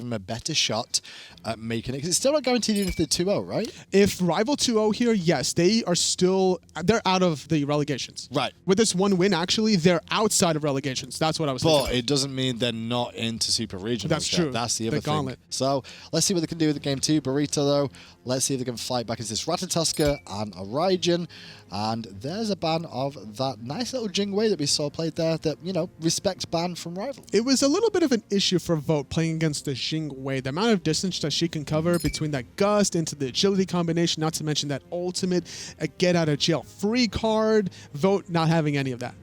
him a better shot at making it. Because it's still not guaranteed even if they're 2-0, right? If rival 2-0 here, yes, they're out of the relegations. Right. With this one win, actually, they're outside of relegations. That's what I was thinking. But it doesn't mean they're not into Super Regionals. That's true. That's the other gauntlet. thing. So let's see what they can do with the game 2. Burrito, though, let's see if they can fight back against this Ratatoskr and Origen. And there's a ban of that nice little Jingwei that we saw played there that, you know, respect ban from rival. It was a little bit of an issue for Vote playing against the Jingwei. The amount of distance that she can cover between that Gust into the agility combination, not to mention that ultimate get out of jail free card. Vote not having any of that.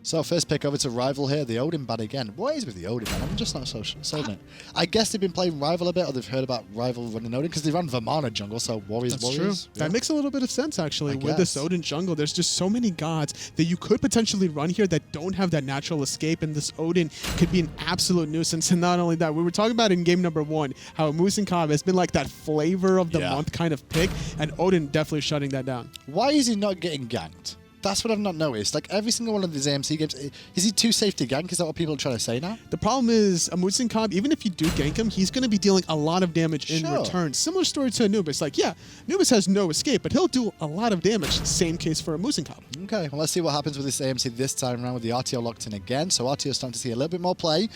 So first pick over to rival here, the Odin ban again. What is with the Odin ban? I'm just not so sold on it. I guess they've been playing rival a bit, or they've heard about rival running Odin, because they ran Vamana jungle, so Warriors. That's true. Yeah. That makes a little bit of sense, actually, with this Odin jungle. There's just so many gods that you could potentially run here that don't have that natural escape, and this Odin could be an absolute nuisance. And not only that, we were talking about in game number 1, how Musin Cobb has been like that flavor of the month kind of pick, and Odin definitely shutting that down. Why is he not getting ganked? That's what I've not noticed. Like, every single one of these AMC games, is he too safe to gank? Is that what people are trying to say now? The problem is, Musin Cobb, even if you do gank him, he's going to be dealing a lot of damage in return. Similar story to Anubis. Like, yeah, Anubis has no escape, but he'll do a lot of damage. Same case for Musin Cobb. Okay, well, let's see what happens with this AMC this time around with the RTO locked in again. So RTO starting to see a little bit more play.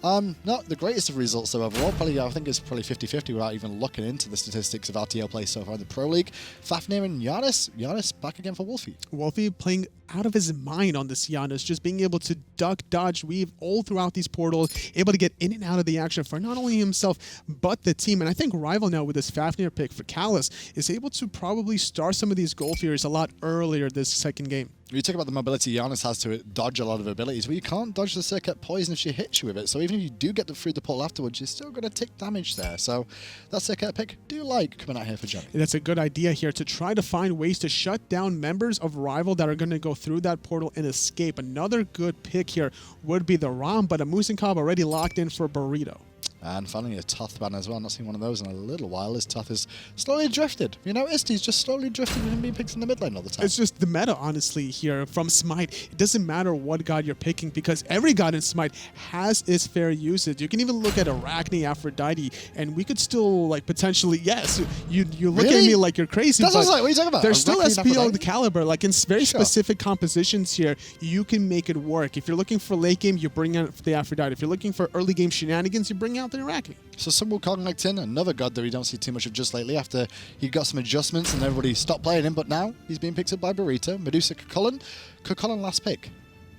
Not the greatest of results, though, overall. Probably, I think it's probably 50-50 without even looking into the statistics of RTO play so far in the Pro League. Fafnir and Giannis. Giannis back again for Wolfie. Wolfie playing out of his mind on this Giannis, just being able to duck, dodge, weave all throughout these portals, able to get in and out of the action for not only himself, but the team. And I think Rival now with this Fafnir pick for Callus is able to probably start some of these goal fears a lot earlier this second game. You talk about the mobility Giannis has to dodge a lot of abilities. Well, you can't dodge the Circuit Poison if she hits you with it. So even if you do get through the portal afterwards, you're still going to take damage there. So that Circuit pick, do like coming out here for Johnny. That's a good idea here to try to find ways to shut down members of Rival that are going to go through that portal and escape. Another good pick here would be the Ram, but a Musin Cobb already locked in for Burrito. And finally a Toth ban as well. Not seen one of those in a little while as Toth is slowly drifted. You know, he's just slowly drifted and being picked in the mid lane all the time. It's just the meta, honestly, here from SMITE. It doesn't matter what god you're picking because every god in SMITE has its fair usage. You can even look at Arachne, Aphrodite, and we could still, like, potentially, yes, you look at me like you're crazy, That's but what are you talking about? There's still SPL the caliber. Like, in very Sure. specific compositions here, you can make it work. If you're looking for late game, you bring out the Aphrodite. If you're looking for early game shenanigans, you bring out the Arachne. So Sun Wukong locked in, another god that we don't see too much of just lately after he got some adjustments and everybody stopped playing him, but now he's being picked up by Burrito, Medusa Cucullin. Cucullin last pick.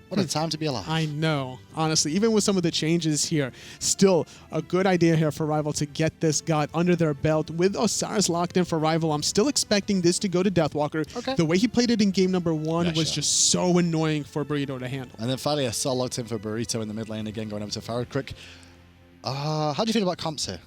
What a time to be alive. I know, honestly, even with some of the changes here, still a good idea here for Rival to get this god under their belt. With Osiris locked in for Rival, I'm still expecting this to go to Deathwalker. Okay. The way he played it in game number 1 was just so annoying for Burrito to handle. And then finally, a Sol locked in for Burrito in the mid lane again, going over to Farad Crick. How do you feel about comps here?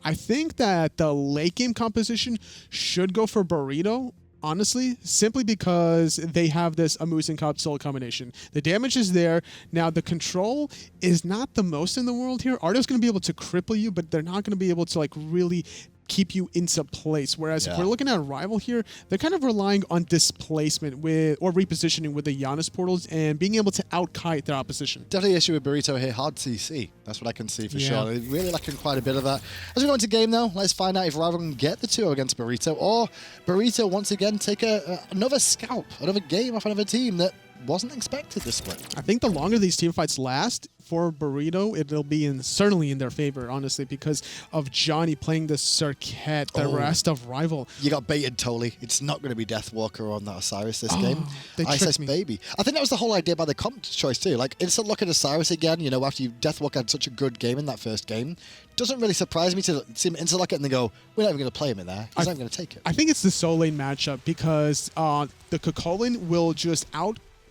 I think that the late game composition should go for Burrito, honestly, simply because they have this Musin Cobb Soul combination. The damage is there. Now, the control is not the most in the world here. Ardo's going to be able to cripple you, but they're not going to be able to, like, really keep you into place. Whereas if we're looking at Rival here, they're kind of relying on displacement or repositioning with the Giannis portals and being able to out-kite their opposition. Definitely issue with Burrito here. Hard CC. That's what I can see for sure. They're really lacking quite a bit of that. As we go into game, though, let's find out if Rival can get the 2-0 against Burrito, or Burrito once again take another scalp, another game off another team that wasn't expected this split. I think the longer these team fights last for Burrito, it'll be certainly in their favor, honestly, because of Johnny playing the Circuit, the rest of Rival. You got baited, Toli. It's not going to be Deathwalker on that Osiris this game. Isis Baby. I think that was the whole idea by the comp choice too. Like, instant look at Osiris again, you know, after Deathwalker had such a good game in that first game. Doesn't really surprise me to see him instant lock it and then go, we're not even going to play him in there. He's not even going to take it. I think it's the Soul Lane matchup because the Cucullin will just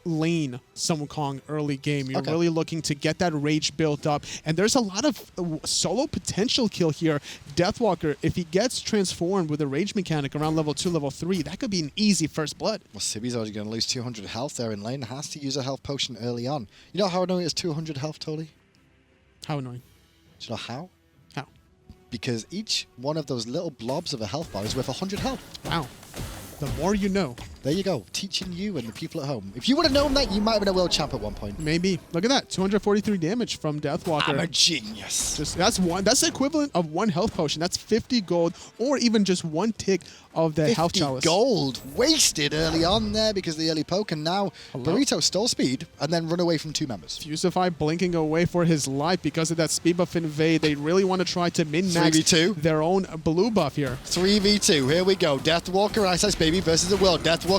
lane Sun Wukong early game. You're really looking to get that rage built up, and there's a lot of solo potential kill here. Deathwalker, if he gets transformed with a rage mechanic around level 2, level 3, that could be an easy first blood. Well, Sibi's already going to lose 200 health there in lane. Has to use a health potion early on. You know how annoying it is 200 health, Toli? How annoying? Do you know how? How? Because each one of those little blobs of a health bar is worth 100 health. Wow. The more you know. There you go, teaching you and the people at home. If you would have known that, you might have been a world champ at one point. Maybe. Look at that, 243 damage from Deathwalker. I'm a genius. That's the equivalent of 1 health potion. That's 50 gold, or even just 1 tick of the health chalice. 50 gold wasted early on there because of the early poke, and now Burrito stole speed and then run away from 2 members. Fusify blinking away for his life because of that speed buff invade. They really want to try to min-max 3v2. their own blue buff here. 3v2, here we go. Deathwalker and Ice Ice Baby versus the world. Deathwalker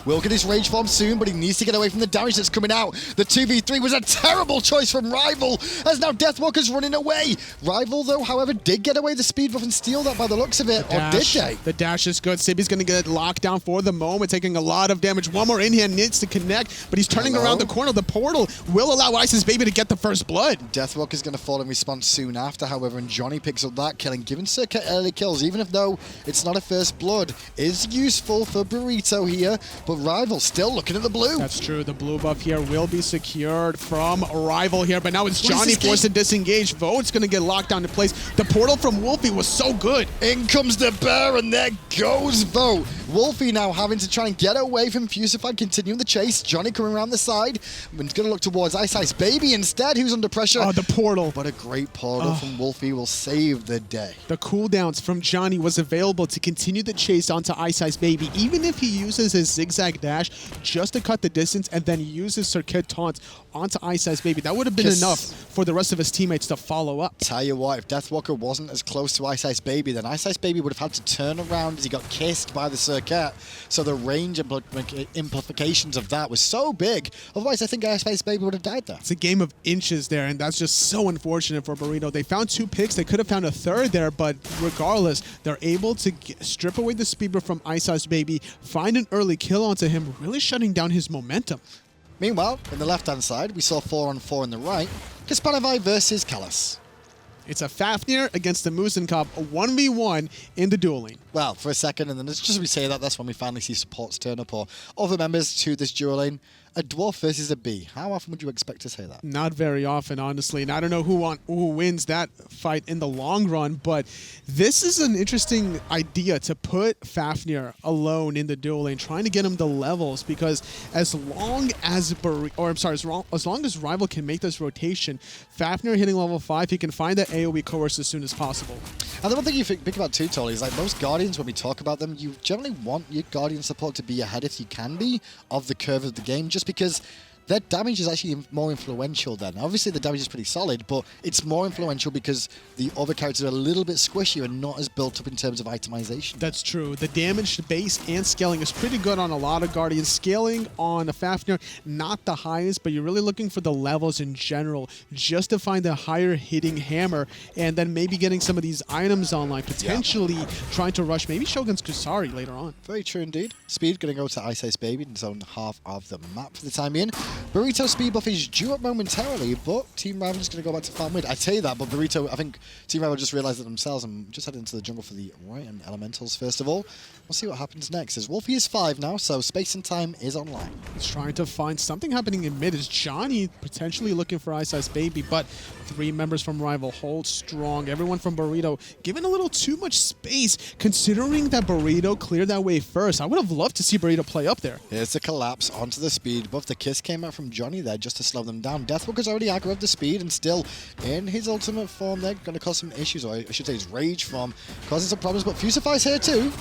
will get his rage form soon, but he needs to get away from the damage that's coming out. The 2v3 was a terrible choice from Rival, as now Deathwalker's running away. Rival, though, however, did get away the speed buff and steal that by the looks of it, or did they? The dash is good. Sibby's going to get locked down for the moment, taking a lot of damage. One more in here, needs to connect, but he's turning around the corner. The portal will allow Ice's Baby to get the first blood. Deathwalker's going to fall in response soon after, however, and Johnny picks up that kill, and giving Circuit early kills, even if though it's not a first blood, is useful for Burrito here, but Rival still looking at the blue. That's true. The blue buff here will be secured from Rival here, but now it's Johnny forced to disengage. Vote's going to get locked down in place. The portal from Wolfie was so good. In comes the bear, and there goes Vote. Wolfie now having to try and get away from Fusify, continuing the chase. Johnny coming around the side, and he's going to look towards Ice Ice Baby instead, who's under pressure. Oh, the portal. But a great portal from Wolfie will save the day. The cooldowns from Johnny was available to continue the chase onto Ice Ice Baby, even if he uses his zigzag dash just to cut the distance and then uses Circuit taunt onto Ice Ice Baby. That would have been enough for the rest of his teammates to follow up. Tell you what, if Deathwalker wasn't as close to Ice Ice Baby, then Ice Ice Baby would have had to turn around as he got kissed by the Circuit. So the range implications of that was so big. Otherwise, I think Ice Ice Baby would have died there. It's a game of inches there, and that's just so unfortunate for Burrito. They found 2 picks. They could have found a third there, but regardless, they're able to strip away the speed buff from Ice Ice Baby, find an early kill onto him, really shutting down his momentum. Meanwhile, in the left-hand side, we saw 4-on-4 in the right. Kaspanavai versus Kalas. It's a Fafnir against the Musenkop, a 1v1 in the dueling. Well, for a second, and then just as we say that, that's when we finally see supports turn up or other members to this dueling. A dwarf versus a bee. How often would you expect to say that? Not very often, honestly. And I don't know who wins that fight in the long run, but this is an interesting idea to put Fafnir alone in the duel lane, trying to get him the levels, because as long as Rival can make this rotation, Fafnir hitting level 5, he can find that AoE coerce as soon as possible. And the one thing you think about too, Tolly, is like most Guardians, when we talk about them, you generally want your Guardian support to be ahead, if you can be, of the curve of the game, just because their damage is actually more influential then. Obviously, the damage is pretty solid, but it's more influential because the other characters are a little bit squishy and not as built up in terms of itemization. That's true. The damage base and scaling is pretty good on a lot of Guardians. Scaling on a Fafnir, not the highest, but you're really looking for the levels in general just to find a higher hitting hammer, and then maybe getting some of these items online, potentially trying to rush maybe Shogun's Kusari later on. Very true indeed. Speed going to go to Ice Ice Baby in his own half of the map for the time being. Burrito's speed buff is due up momentarily, but Team Rival is going to go back to farm mid. I tell you that, but Burrito, I think Team Rival just realized it themselves and just headed into the jungle for the right and elementals first of all. We'll see what happens next. As Wolfie is 5 now, so space and time is online. He's trying to find something happening in mid. Is Johnny potentially looking for Ice Ice Baby, but 3 members from Rival hold strong. Everyone from Burrito given a little too much space, considering that Burrito cleared that way first. I would have loved to see Burrito play up there. Here's the collapse onto the speed buff. The kiss came out from Johnny there just to slow them down. Deathwalker's already aggroed the speed and still in his ultimate form. They're going to cause some issues, or I should say his rage form, causing some problems, but Fusify's here too.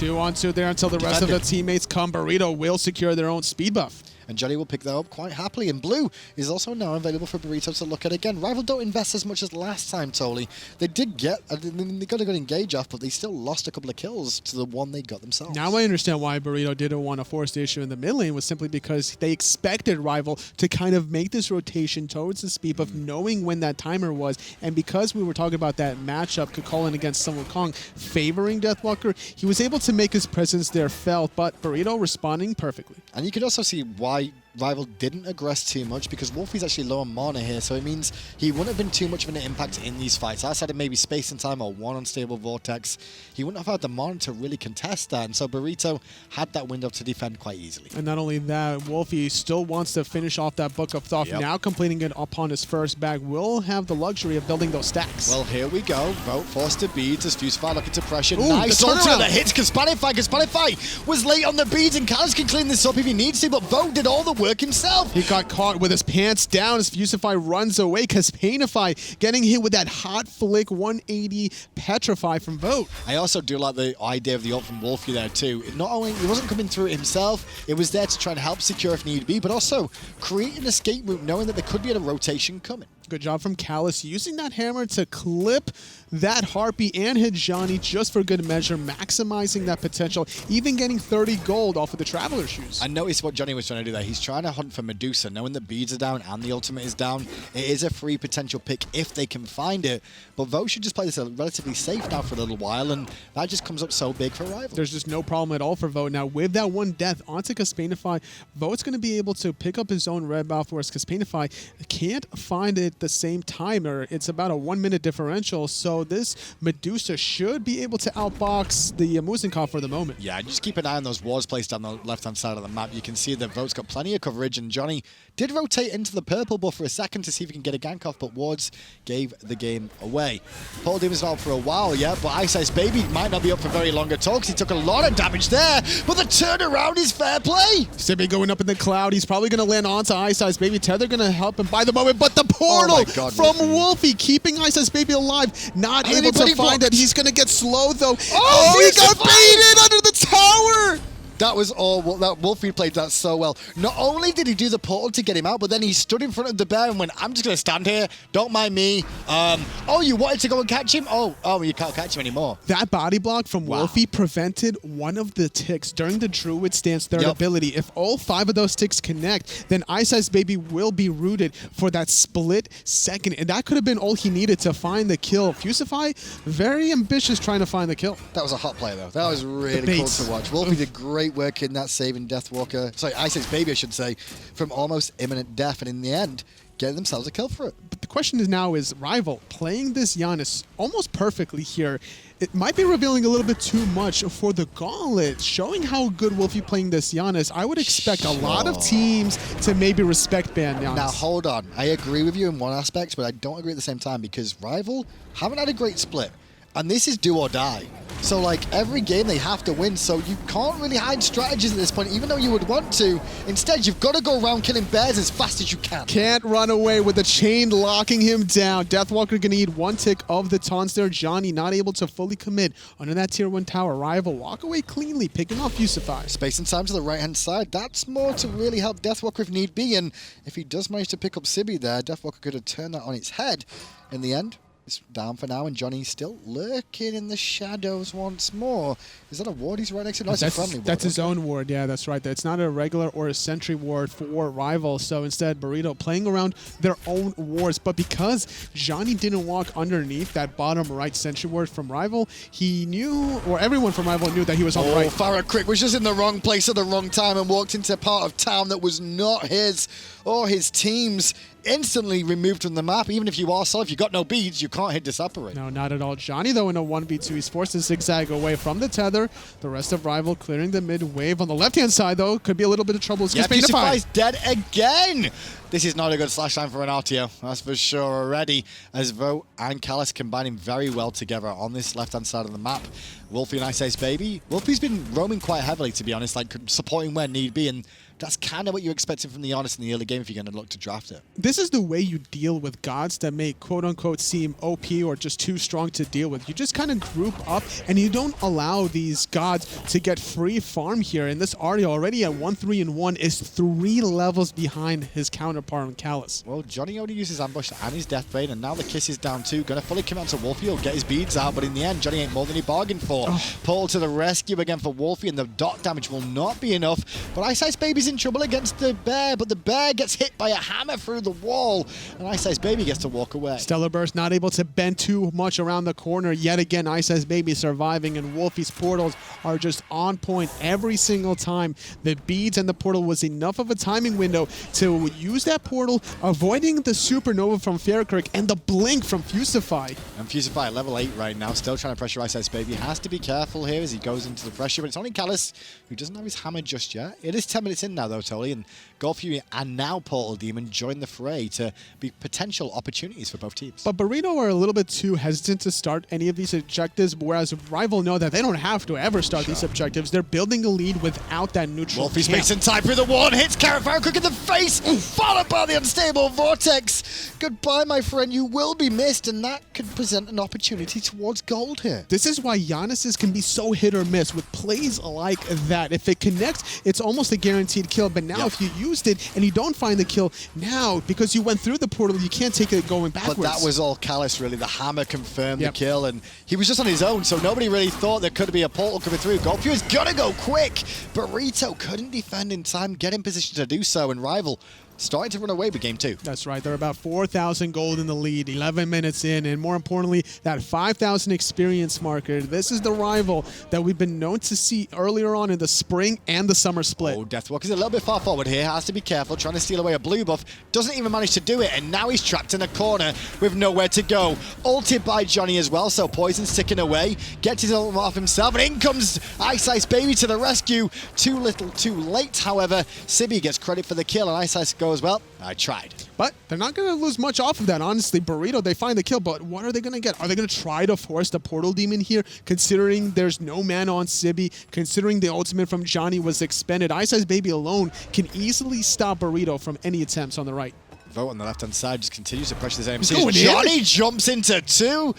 2-on-2 there until the rest of the teammates come. Burrito will secure their own speed buff. And Johnny will pick that up quite happily. And blue is also now available for Burrito to look at again. Rival don't invest as much as last time, Tolly. They did get, they got a good engage off, but they still lost a couple of kills to the one they got themselves. Now I understand why Burrito didn't want to force the issue in the mid lane, was simply because they expected Rival to kind of make this rotation towards the speed buff, knowing when that timer was. And because we were talking about that matchup, Kukulin against Sun Wukong favoring Deathwalker, he was able to make his presence there felt, but Burrito responding perfectly. And you could also see why Rival didn't aggress too much because Wolfie's actually low on mana here, so it means he wouldn't have been too much of an impact in these fights. Outside of maybe Space and Time or one unstable Vortex, he wouldn't have had the mana to really contest that, and so Burrito had that window to defend quite easily. And not only that, Wolfie still wants to finish off that Book of Thoth. Now completing it upon his first bag will have the luxury of building those stacks. Well, here we go. Vote forced to beads as Fusify looking to pressure. Ooh, nice the ultimate turnaround. that hits Kaspanify. Kaspanify was late on the beads, and Callus can clean this up if he needs to, but Vote did all the work himself. He got caught with his pants down as Fusify runs away. Kaspanify getting hit with that hot flick 180 Petrify from Vote. I also do like the idea of the ult from Wolfie there too. Not only he wasn't coming through it himself, it was there to try and help secure if need be, but also create an escape route knowing that there could be a rotation coming. Good job from Callus using that hammer to clip that Harpy and hit Johnny just for good measure, maximizing that potential, even getting 30 gold off of the Traveler Shoes. I noticed what Johnny was trying to do there. He's trying to hunt for Medusa, knowing the beads are down and the ultimate is down. It is a free potential pick if they can find it, but Vote should just play this relatively safe now for a little while, and that just comes up so big for Rival. There's just no problem at all for Vote. Now, with that one death onto Kaspanify, Vote's going to be able to pick up his own red buff, whereas Kaspanify can't find it the same time, or it's about a 1 minute differential, so this Medusa should be able to outbox the Musenkov for the moment. Yeah, just keep an eye on those wards placed down the left-hand side of the map. You can see that Vote's got plenty of coverage, and Johnny did rotate into the purple buff for a second to see if he can get a gank off, but wards gave the game away. Paul Demon's out for a while, yeah, but Ice Ice Baby might not be up for very long at all because he took a lot of damage there, but the turnaround is fair play. Sibby going up in the cloud. He's probably going to land onto Ice Ice Baby. Tether going to help him by the moment, but the portal from Wolfie keeping Ice Ice Baby alive, not able to find it. He's going to get slow though. Oh, he got baited under the tower. That was all. That Wolfie played that so well. Not only did he do the portal to get him out, but then he stood in front of the bear and went, I'm just going to stand here. Don't mind me. Oh, you wanted to go and catch him? Oh, you can't catch him anymore. That body block from Wolfie prevented one of the ticks during the Druid Stance third ability. If all 5 of those ticks connect, then Ice Ice Baby will be rooted for that split second. And that could have been all he needed to find the kill. Fusify, very ambitious trying to find the kill. That was a hot play, though. That was really cool to watch. Wolfie did great work in that saving Deathwalker. Sorry, Ice Ice Baby, I should say, from almost imminent death, and in the end, getting themselves a kill for it. But the question is now is Rival playing this Giannis almost perfectly here. It might be revealing a little bit too much for the Gauntlet, showing how good Wolfie playing this Giannis. I would expect a lot of teams to maybe respect ban Giannis. Now, hold on. I agree with you in one aspect, but I don't agree at the same time because Rival haven't had a great split. And this is do or die. So, like, every game they have to win, so you can't really hide strategies at this point, even though you would want to. Instead, you've got to go around killing bears as fast as you can. Can't run away with the chain locking him down. Deathwalker going to need 1 tick of the taunts there. Johnny not able to fully commit under that tier 1 tower. Rival walk away cleanly, picking off Fusify. Space and time to the right-hand side. That's more to really help Deathwalker if need be, and if he does manage to pick up Sibby there, Deathwalker could have turned that on its head. In the end, it's down for now, and Johnny's still lurking in the shadows once more. Is that a ward he's right next to? No, it's a friendly ward. That's his own ward, yeah, that's right. It's not a regular or a sentry ward for Rival, so instead Burrito playing around their own wards. But because Johnny didn't walk underneath that bottom right sentry ward from Rival, he knew, or everyone from Rival knew that he was on the right. Farah Crick was just in the wrong place at the wrong time and walked into a part of town that was not his or his team's. Instantly removed from the map. Even if you are solid, if you've got no beads, you can't hit Disapparate. No, not at all. Johnny, though, in a 1v2, he's forced to zigzag away from the tether. The rest of Rival clearing the mid wave. On the left-hand side, though, could be a little bit of trouble. Yeah, Fusify's dead again. This is not a good slash time for an RTO, that's for sure already, as Vote and Callus combining very well together on this left-hand side of the map. Wolfie and Ice Ice Baby. Wolfie's been roaming quite heavily, to be honest, like supporting where need be, and that's kind of what you're expecting from the Giannis in the early game if you're going to look to draft it. This is the way you deal with gods that may quote-unquote seem OP or just too strong to deal with. You just kind of group up and you don't allow these gods to get free farm here. And this Artie already at 1-3-1 is 3 levels behind his counterpart on Callus. Well, Johnny only uses ambush and his Deathbane, and now the kiss is down too. Going to fully commit to Wolfie, he'll get his beads out, but in the end, Johnny ain't more than he bargained for. Paul to the rescue again for Wolfie, and the dot damage will not be enough. But Ice Ice Baby's in trouble against the bear, but the bear gets hit by a hammer through the wall, and Ice Ice Baby gets to walk away. Stellar Burst not able to bend too much around the corner. Yet again, Ice Ice Baby surviving, and Wolfie's portals are just on point every single time. The beads and the portal was enough of a timing window to use that portal, avoiding the supernova from Fairkirk and the blink from Fusify. And Fusify at level 8 right now, still trying to pressure Ice Ice Baby. Has to be careful here as he goes into the pressure, but it's only Callus who doesn't have his hammer just yet. It is 10 minutes in now, though, Tolly, and Gold Fury and now Portal Demon join the fray to be potential opportunities for both teams. But Burrito are a little bit too hesitant to start any of these objectives, whereas Rival know that they don't have to ever start these objectives. They're building a lead without that neutral Wolfie camp. space and time through the wall and hits Fairkirk in the face, followed by the unstable Vortex. Goodbye, my friend. You will be missed, and that could present an opportunity towards gold here. This is why Giannis's can be so hit or miss with plays like that. If it connects, it's almost a guaranteed kill. But now if you used it and you don't find the kill, now, because you went through the portal, you can't take it going backwards. But that was all Callus, really. The hammer confirmed the kill, and he was just on his own, so nobody really thought there could be a portal coming through. Gold Fury's gonna go quick. Burrito couldn't defend in time, get in position to do so, and Rival starting to run away with game 2. That's right. They're about 4,000 gold in the lead, 11 minutes in, and more importantly, that 5,000 experience marker. This is the Rival that we've been known to see earlier on in the spring and the summer split. Oh, Deathwalker's a little bit far forward here. Has to be careful, trying to steal away a blue buff. Doesn't even manage to do it, and now he's trapped in a corner with nowhere to go. Ulted by Johnny as well, so Poison's ticking away. Gets his ult off himself, and in comes Ice Ice Baby to the rescue. Too little, too late, however. Sibby gets credit for the kill, and Ice Ice goes, well, I tried. But they're not going to lose much off of that, honestly. Burrito, they find the kill, but what are they going to get? Are they going to try to force the Portal Demon here, considering there's no mana on Sibby, considering the ultimate from Johnny was expended? Ice Ice Baby alone can easily stop Burrito from any attempts on the right. Vote on the left-hand side just continues to pressure this AMC. Johnny jumps into 2.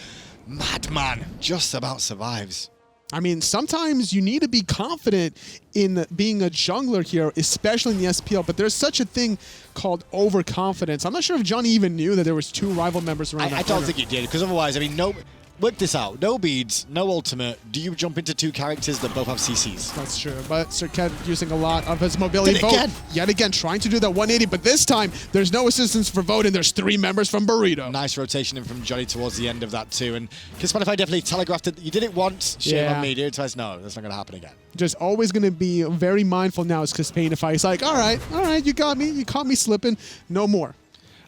Madman just about survives. I mean, sometimes you need to be confident in being a jungler here, especially in the SPL, but there's such a thing called overconfidence. I'm not sure if Johnny even knew that there was 2 Rival members around that I don't think he did, because otherwise, I mean, work this out. No beads, no ultimate. Do you jump into 2 characters that both have CCs? That's true, but Sirket using a lot of his mobility. Did it again. Yet again, trying to do that 180, but this time, there's no assistance for Vote, and there's 3 members from Burrito. Nice rotation in from Johnny towards the end of that too, and Kispanify definitely telegraphed it. You did it once, shame on me, do it twice. No, that's not going to happen again. Just always going to be very mindful now as Kispanify. He's like, all right, you got me. You caught me slipping. No more.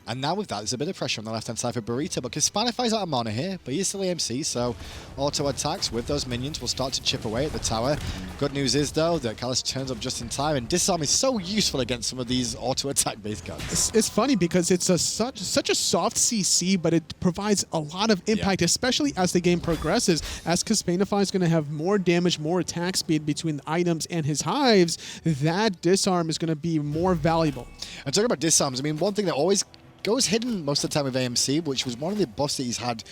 And now with that, there's a bit of pressure on the left-hand side for Burrito, but Kispanify's out of mana here, but he's still AMC, so auto attacks with those minions will start to chip away at the tower. Good news is, though, that Callus turns up just in time, and Disarm is so useful against some of these auto attack-based guns. It's funny because it's such a soft CC, but it provides a lot of impact, especially as the game progresses. As Kispanify is going to have more damage, more attack speed between the items and his hives, that Disarm is going to be more valuable. And talking about Disarms, I mean, one thing that always goes hidden most of the time with AMC, which was one of the buffs that he's had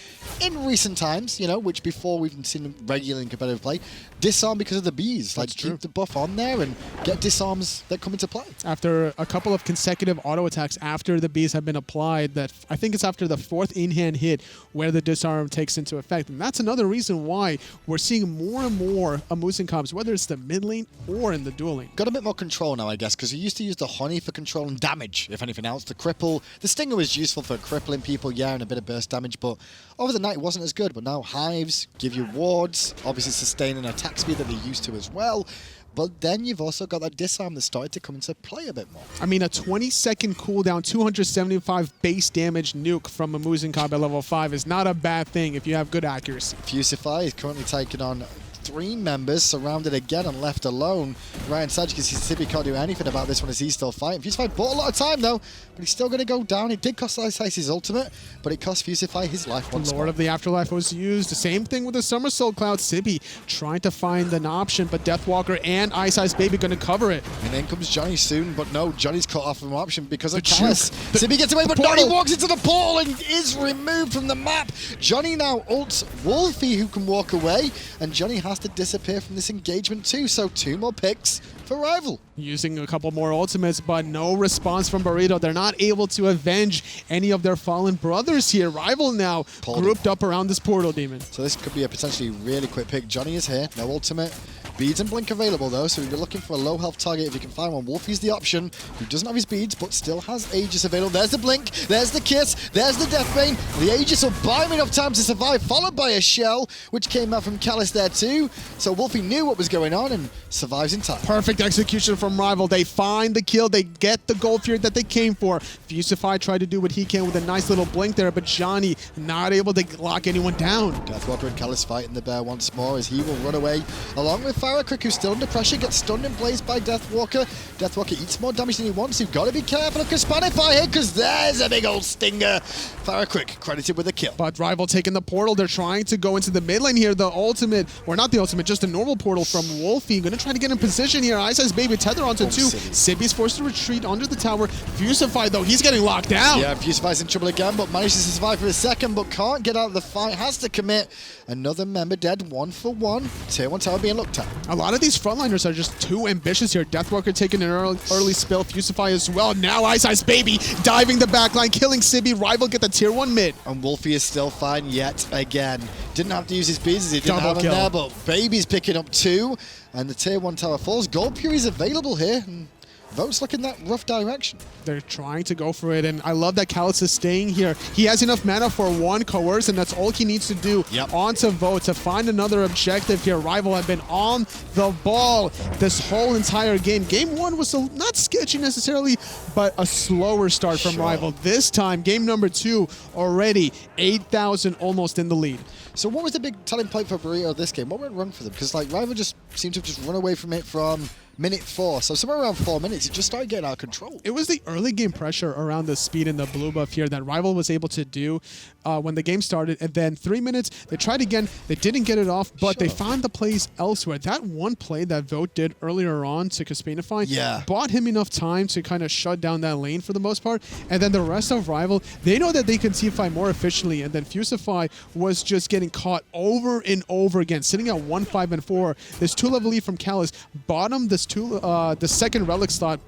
in recent times, you know, which before we've seen him regularly in competitive play. Disarm because of the bees. Like, keep the buff on there and get disarms that come into play. After a couple of consecutive auto attacks after the bees have been applied, that I think it's after the 4th in-hand hit where the disarm takes into effect. And that's another reason why we're seeing more and more Amusin comps, whether it's the mid lane or in the dual lane. Got a bit more control now, I guess, because he used to use the honey for control and damage, if anything else. The cripple, the Stinger was useful for crippling people, and a bit of burst damage, but over the night it wasn't as good. But now hives give you wards, obviously sustaining attack speed that they're used to as well. But then you've also got that disarm that started to come into play a bit more. I mean, a 20-second cooldown, 275 base damage nuke from a Amusin comp at level 5 is not a bad thing if you have good accuracy. Fusify is currently taking on 3 members, surrounded again and left alone. Ryan Sadge, because Sibby can't do anything about this one as he's still fighting. Fusify bought a lot of time though, but he's still going to go down. It did cost Ice Ice his ultimate, but it cost Fusify his life once more. Lord of the Afterlife was used. The same thing with the Somersault Cloud. Sibby trying to find an option, but Deathwalker and Ice Ice Baby going to cover it. And then comes Johnny soon, but no, Johnny's cut off from option because of Callus. Sibby gets away, but no, he walks into the portal and is removed from the map. Johnny now ults Wolfie, who can walk away, and Johnny has to disappear from this engagement too, so 2 more picks for Rival. Using a couple more ultimates, but no response from Burrito. They're not able to avenge any of their fallen brothers here. Rival now grouped up around this Portal Demon. So this could be a potentially really quick pick. Johnny is here, no ultimate. Beads and Blink available though, so we'll be looking for a low health target if you can find one. Wolfie's the option, who doesn't have his beads, but still has Aegis available. There's the Blink, there's the Kiss, there's the Deathbane. The Aegis will buy him enough time to survive, followed by a Shell, which came out from Callus there too. So Wolfie knew what was going on and survives in time. Perfect execution from Rival. They find the kill, they get the Gold Fury that they came for. Fusify tried to do what he can with a nice little blink there, but Johnny not able to lock anyone down. Deathwalker and Callus fighting the bear once more as he will run away along with Farrakrick, who's still under pressure, gets stunned and blazed by Deathwalker. Deathwalker eats more damage than he wants. You've got to be careful of Caspanify here because there's a big old stinger. Farrakrick credited with a kill. But Rival taking the portal. They're trying to go into the mid lane here. The ultimate, or not the ultimate, just a normal portal from Wolfie. Going to try to get in position here. Ice Ice Baby tether onto two. Sibby's forced to retreat under the tower. Fusify though, he's getting locked down. Yeah, Fusify's in trouble again, but manages to survive for a second, but can't get out of the fight. Has to commit. Another member dead, 1 for 1. Tier 1 tower being looked at. A lot of these frontliners are just too ambitious here. Deathwalker taking an early spill. Fusify as well. Now Ice Ice Baby diving the backline, killing Sibby. Rival get the tier 1 mid. And Wolfie is still fine yet again. Didn't have to use his beads as he didn't have them there, but Baby's picking up 2. And the tier 1 tower falls. Gold Fury's available here. And Vote's looking that rough direction. They're trying to go for it, and I love that Callus is staying here. He has enough mana for 1 coerce, and that's all he needs to do. Onto Vote to find another objective here. Rival have been on the ball this whole entire game. Game 1 was not sketchy necessarily, but a slower start from Rival. This time, game number 2, already 8,000 almost in the lead. So what was the big telling point for Burrito this game? What went wrong for them? Because like Rival just seemed to have just run away from it from minute 4. So somewhere around 4 minutes, it just started getting out of control. It was the early game pressure around the speed and the blue buff here that Rival was able to do when the game started. And then 3 minutes, they tried again. They didn't get it off, but they found the plays elsewhere. That one play that Vote did earlier on to Caspanify bought him enough time to kind of shut down that lane for the most part. And then the rest of Rival, they know that they can T-Fy more efficiently. And then Fusify was just getting caught over and over again, sitting at 1, 5, and 4. This 2-level lead from Callus bottom the second relic slot,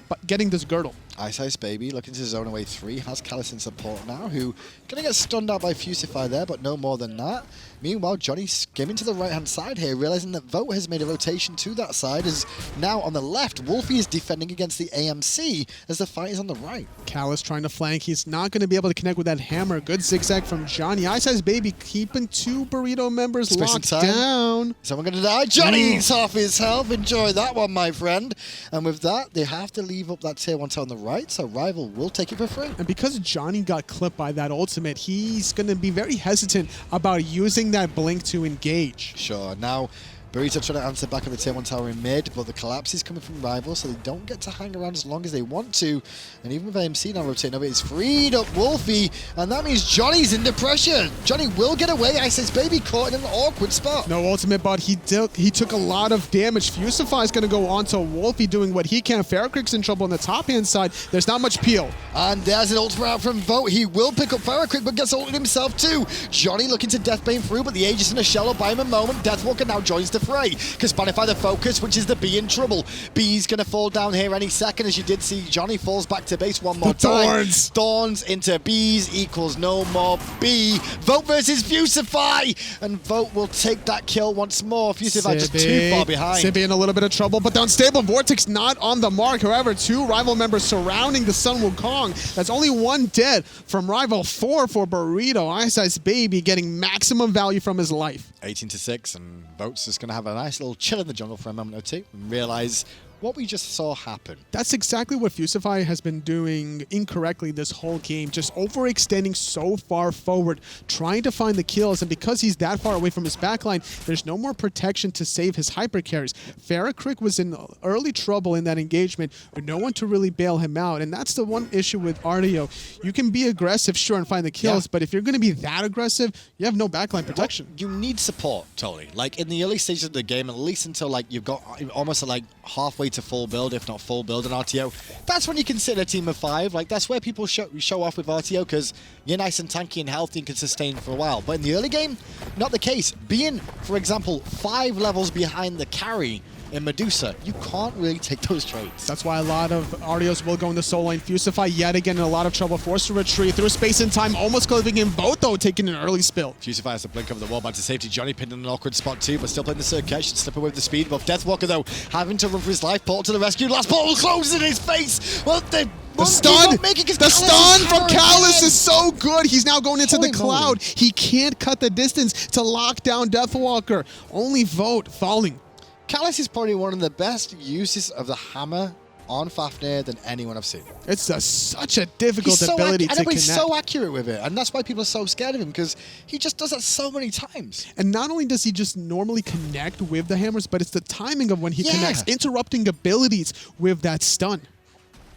but getting this girdle. Ice Ice Baby looking to zone away 3, has Callus in support now, who gonna get stunned out by Fusify there, but no more than that. Meanwhile, Johnny skimming to the right-hand side here, realizing that Vote has made a rotation to that side, is now on the left. Wolfie is defending against the AMC as the fight is on the right. Callus trying to flank. He's not going to be able to connect with that hammer. Good zigzag from Johnny. Ice Ice Baby keeping 2 Burrito members locked down. Someone going to die. Johnny's half his health. Enjoy that one, my friend. And with that, they have to leave up that tier 1 tower on the right, so Rival will take it for free. And because Johnny got clipped by that ultimate, he's going to be very hesitant about using that blink to engage. Sure. Now, Burrito trying to answer back at the tier 1 tower in mid, but the collapse is coming from Rival, so they don't get to hang around as long as they want to. And even with AMC now rotating over, it's freed up Wolfie, and that means Johnny's under pressure. Johnny will get away. Ice Ice Baby caught in an awkward spot. No ultimate, but he took a lot of damage. Fusify is going to go on to Wolfie doing what he can. Farrakrick's in trouble on the top-hand side. There's not much peel. And there's an ultimate out from Vote. He will pick up Farrakrick, but gets ulted himself too. Johnny looking to Deathbane through, but the Aegis and a Shell will buy him a moment. Deathwalker now joins the fray. Caspanify the focus, which is the B in trouble. B's going to fall down here any second, as you did see. Johnny falls back to base one more time. Thorns into B's equals no more B. Vote versus Fusify, and Vote will take that kill once more. Fusify just too far behind. Sibby in a little bit of trouble, but the unstable Vortex not on the mark. However, 2 Rival members surrounding the Sun Wukong. That's only 1 dead from Rival, 4 for Burrito. Ice Ice Baby getting maximum value from his life. 18-6, and Vote's just going to have a nice little chill in the jungle for a moment or two and realize what we just saw happen. That's exactly what Fusify has been doing incorrectly this whole game, just overextending so far forward, trying to find the kills, and because he's that far away from his backline, there's no more protection to save his hyper carries. Farrakrick was in early trouble in that engagement, but no one to really bail him out, and that's the one issue with RDO. You can be aggressive, sure, and find the kills, but if you're going to be that aggressive, you have no backline protection. Well, you need support, totally. Like in the early stages of the game, at least until like you've got almost like halfway to full build, if not full build in RTO. That's when you consider a team of 5. Like that's where people show off with RTO because you're nice and tanky and healthy and can sustain for a while. But in the early game, not the case. Being, for example, 5 levels behind the carry in Medusa. You can't really take those trades. That's why a lot of RDOs will go in the soul lane. Fusify yet again in a lot of trouble, forced to retreat through space and time, almost clipping in both though, taking an early spill. Fusify has to blink over the wall back to safety. Johnny pinned in an awkward spot too, but still playing the circuit. Should slip away with the speed buff. Deathwalker though, having to run for his life. Portal to the rescue. Last portal closes in his face. Well, the stun from Callus is so good. He's now going into the cloud. He can't cut the distance to lock down Deathwalker. Only Vote falling. Callus is probably one of the best uses of the hammer on Fafnir than anyone I've seen. It's such a difficult ability to connect. He's so accurate with it, and that's why people are so scared of him, because he just does that so many times. And not only does he just normally connect with the hammers, but it's the timing of when he connects, interrupting abilities with that stun.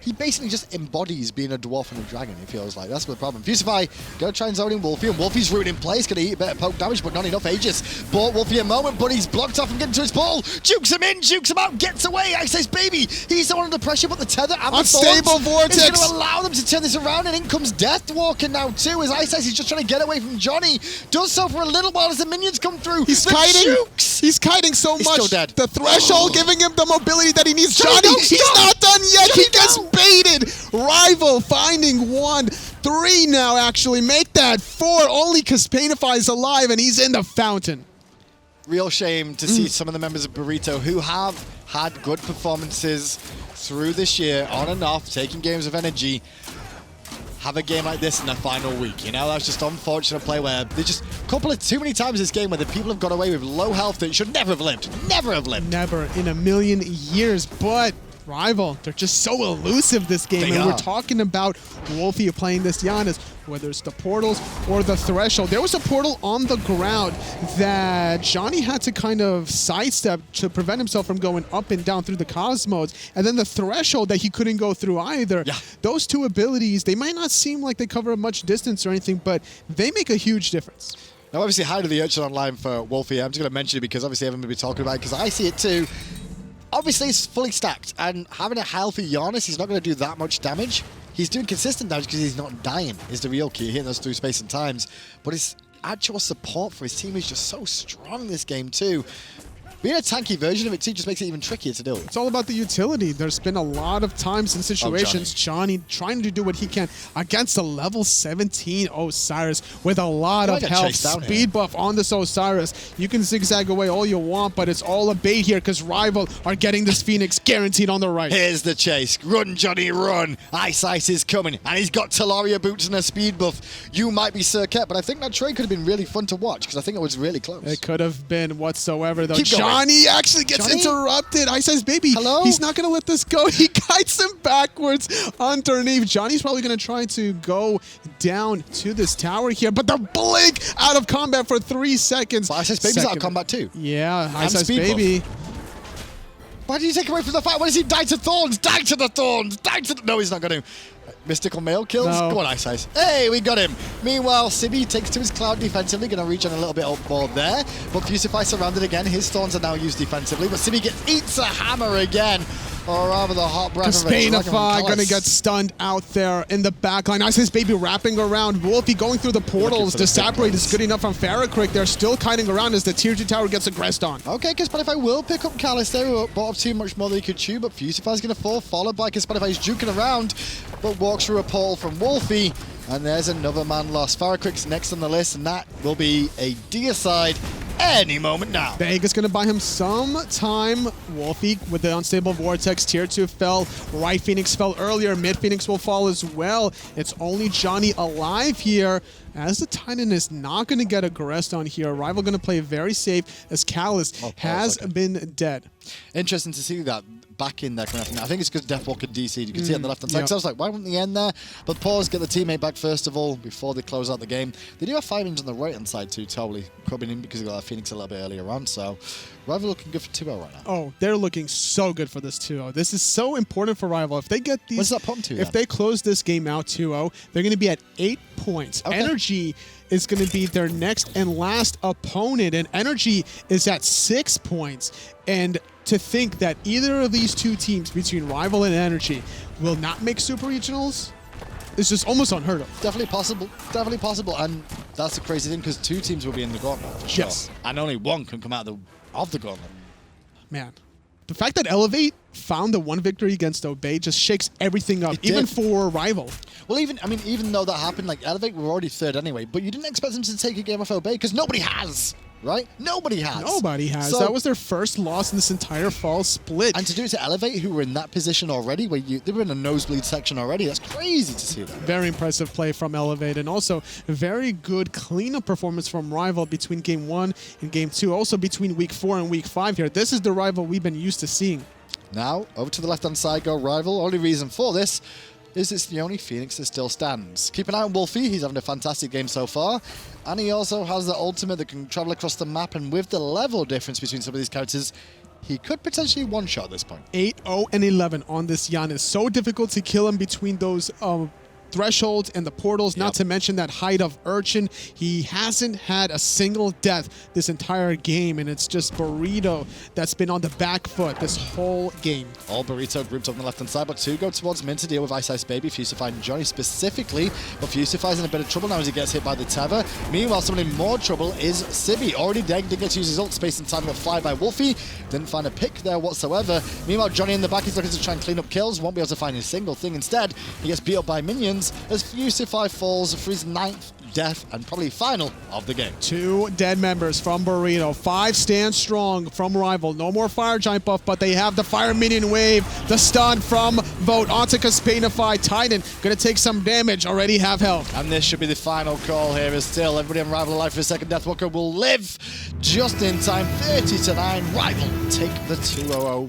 He basically just embodies being a dwarf and a dragon, it feels like. That's the problem. Fusify going to try and zone in Wolfie, and Wolfie's rooted in place, going to eat a bit of poke damage, but not enough Aegis. Bought Wolfie a moment, but he's blocked off from getting to his ball. Jukes him in, jukes him out, gets away. Ice Ice Baby, he's the one under pressure, but the tether and the unstable vortex is going to allow them to turn this around, and in comes Deathwalker now too, as Ice Ice is just trying to get away from Johnny. Does so for a little while as the minions come through. He's kiting. He's kiting so much. Still dead. The threshold giving him the mobility that he needs. Johnny, he's not done yet. Johnny, he gets baited. Rival finding 1, 3 now actually. Make that 4 only because Painify is alive and he's in the fountain. Real shame to see some of the members of Burrito who have had good performances through this year, on and off, taking games of energy, have a game like this in the final week. You know, that's just unfortunate play where they just too many times this game where the people have got away with low health that should never have lived. Never have lived. Never in a million years, but Rival, they're just so elusive this game, and we're talking about Wolfie playing this Giannis, whether it's the portals or the threshold. There was a portal on the ground that Johnny had to kind of sidestep to prevent himself from going up and down through the cosmos, and then the threshold that he couldn't go through either. Yeah. Those two abilities, they might not seem like they cover much distance or anything, but they make a huge difference. Now, obviously, hi to the Urchin online for Wolfie. I'm just going to mention it because obviously everyone will be talking about it, because I see it too. Obviously, it's fully stacked, and having a healthy Giannis, he's not going to do that much damage. He's doing consistent damage because he's not dying, is the real key, hitting us through space and times. But his actual support for his team is just so strong this game, too. Being a tanky version of it, too, just makes it even trickier to do. It's all about the utility. There's been a lot of times and situations Johnny trying to do what he can against a level 17 Osiris with a lot of health. Speed buff on this Osiris. You can zigzag away all you want, but it's all a bait here because Rival are getting this Phoenix guaranteed on the right. Here's the chase. Run, Johnny, run. Ice Ice is coming, and he's got Talaria boots and a speed buff. You might be Circuit, but I think that trade could have been really fun to watch because I think it was really close. It could have been whatsoever, though. Keep going. Johnny actually gets interrupted. Ice Ice Baby, he's not going to let this go. He kites him backwards underneath. Johnny's probably going to try to go down to this tower here, but the blink out of combat for 3 seconds. But Ice Ice Baby's out of combat too. Yeah, Ice Ice Baby. Why did he take away from the fight? What does he die to Thorns? Die to the Thorns! Die to the... No, he's not going to. Mystical Male kills? No. Go on, Ice Ice. Hey, we got him. Meanwhile, Sibi takes to his cloud defensively. Going to reach on a little bit upboard there. But Fusify surrounded again. His Thorns are now used defensively. But Sibi eats a hammer again. Or rather, the hot breath of Painify going to get stunned out there in the backline. Ice Ice Baby wrapping around. Wolfie going through the portals. The separate is good enough from Farrakrick. They're still kiting around as the tier 2 tower gets aggressed on. Okay, Kispadify will pick up Callus. They were bought up too much more than he could chew, but Fusify's going to fall, followed by Kispadify. He's juking around, but walks through a portal from Wolfie. And there's another man lost. Farrakrick's next on the list, and that will be a deicide any moment now. Vega's going to buy him some time. Wolfie with the unstable vortex. Tier 2 fell. Right Phoenix fell earlier. Mid Phoenix will fall as well. It's only Johnny alive here, as the Titan is not going to get aggressed on here. Rival going to play very safe as Callus has been dead. Interesting to see that back in there. I think it's because Deathwalker DC'd. You can see it on the left-hand side. So I was like, why wouldn't they end there? But pause, get the teammate back first of all before they close out the game. They do have 5 inch on the right-hand side too, totally coming in because they got that Phoenix a little bit earlier on. So Rival looking good for 2-0 right now. Oh, they're looking so good for this 2-0. This is so important for Rival. If they get these... What's that put to? If they close this game out 2-0, they're going to be at 8 points. Okay. Energy is going to be their next and last opponent, and Energy is at 6 points. And to think that either of these two teams, between Rival and Energy, will not make Super Regionals is just almost unheard of. Definitely possible. Definitely possible. And that's the crazy thing, because 2 teams will be in the gauntlet for sure. Yes. And only 1 can come out of the gauntlet. Man. the fact that Elevate found the one victory against Obey just shakes everything up, even for Rival. Well, even though that happened, like Elevate were already third anyway, but you didn't expect them to take a game off Obey because nobody has, right? Nobody has. Nobody has. So, that was their first loss in this entire fall split. And to do it to Elevate, who were in that position already, where they were in a nosebleed section already, that's crazy to see that. Very impressive play from Elevate, and also very good cleanup performance from Rival between Game 1 and Game 2, also between Week 4 and Week 5 here. This is the Rival we've been used to seeing. Now, over to the left-hand side go Rival. Only reason for this is it's the only Phoenix that still stands. Keep an eye on Wolfie. He's having a fantastic game so far. And he also has the ultimate that can travel across the map. And with the level difference between some of these characters, he could potentially one-shot at this point. 8-0 and 11 on this Yan. It's so difficult to kill him between those thresholds and the portals, not to mention that height of Urchin. He hasn't had a single death this entire game, and it's just Burrito that's been on the back foot this whole game. All Burrito grouped up on the left-hand side, but two go towards Min to deal with Ice Baby, Fusify and Johnny specifically, but Fusify's in a bit of trouble now as he gets hit by the Tether. Meanwhile, someone in more trouble is Sibby. Already dead, didn't get to use his ult, space and time got fly by Wolfie, didn't find a pick there whatsoever. Meanwhile, Johnny in the back is looking to try and clean up kills, won't be able to find a single thing. Instead, he gets beat up by minions as Fusify falls for his 9th death and probably final of the game. 2 dead members from Burrito. 5 stand strong from Rival. No more Fire Giant buff, but they have the Fire Minion wave. The stun from Vote onto Caspanify. Titan gonna take some damage, already have health. And this should be the final call here as still everybody on Rival alive for a second. Deathwalker will live just in time. 30-9. Rival take the 2-0